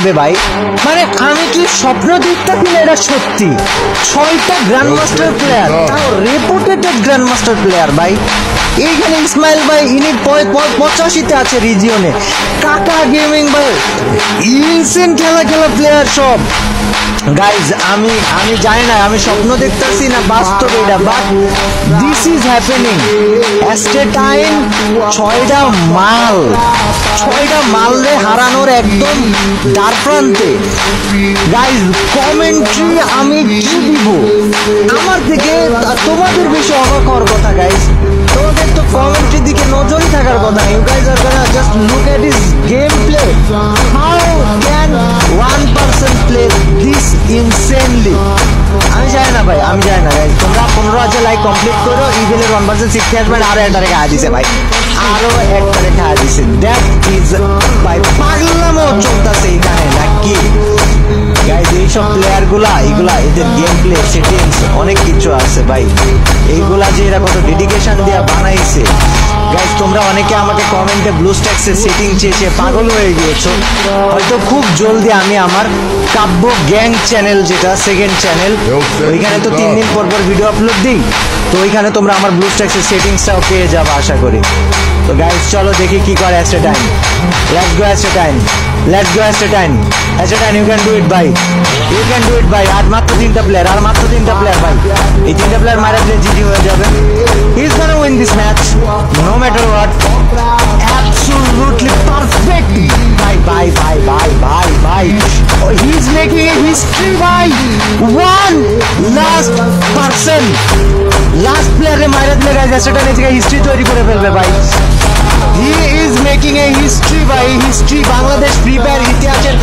যাবে ভাই। মানে আমি কি স্বপ্ন দেখতেছি না, এটা সত্যি। 6টা গ্র্যান্ড মাস্টার প্লেয়ার, তাও রেপুটেটেড গ্র্যান্ড মাস্টার প্লেয়ার ভাই। এইখানে ইসমাইল ভাই ইনি 85-তে আছে রিজিয়নে। কাকা গেমিং ভাই ইনসেন খেলা প্লেয়ার সব। গাইজ আমি জানি না আমি স্বপ্ন দেখতেছি না বাস্তব এটা, বাট দিস ইজ হ্যাপেনিং। অ্যাস্টেটাইন 6টা মালরে হারানোর একদম দ্বার প্রান্তে। গাইজ কমেন্ট্রি আমি কি দিব, আমার থেকে তোমাদের বেশি অবাক হওয়ার কথা গাইজ। তোমাদের তো কমেন্ট্রির দিকে নজরই থাকার কথা। You guys are gonna just look at his game play. How can one person play this insanely? আমি জানি না ভাই, আমি জানি না গাইজ। তোমরা 15,000 লাইক কমপ্লিট করো, ইভিলের 1% 60 আরো একটারে খাওয়া দিছে ভাই, আরো একটারে খাওয়া দিছে। দ্যাট ইজ ভাই পাগলামো চলতেছে এখানে নাকি গাইজ। এইসব প্লেয়ার গুলা এদের গেম প্লে সেটিংস অনেক কিছু আছে ভাই। এইগুলা যে এরা কত ডেডিকেশন দিয়ে বানাইছে গাইজ। তোমরা অনেকে আমাকে কমেন্টে ব্লুস্ট্যাক্সের সেটিং চেয়ে পাগল হয়ে গিয়েছো। হয়তো খুব জলদি আমি আমার কাব্য গ্যাং চ্যানেল, যেটা সেকেন্ড চ্যানেল, ওইখানে তো 3 দিন পর ভিডিও আপলোড দিই, তো ওইখানে তোমরা আমার ব্লুস্ট্যাক্সের সেটিংসটাও পেয়ে যাবে আশা করি। তো গাইজ চলো দেখি কি করে Astatine. Let's go Astatine, let's go Astatine. Astatine you can do it ভাই, ইউ ক্যান ডু ইট ভাই। আর মাত্র 3টা প্লেয়ার, আর মাত্র 3টা প্লেয়ার ভাই। এই 3টা প্লেয়ার মারা দিলে জিজি হয়ে যাবে। He is gonna win this match no matter what. Absolutely perfect ভাই ভাই ভাই ভাই ভাই ভাই। He is making a history ভাই। ওয়ান লাস্ট পারসন, লাস্ট প্লেয়ারে মারা দিলে গাইজ অ্যাস্টেটাইন এই জায়গায় হিস্ট্রি তৈরি করে ফেলবে ভাই। He is making a history ভাই, হিস্ট্রি। বাংলাদেশ ফ্রি ফায়ার ইতিহাসের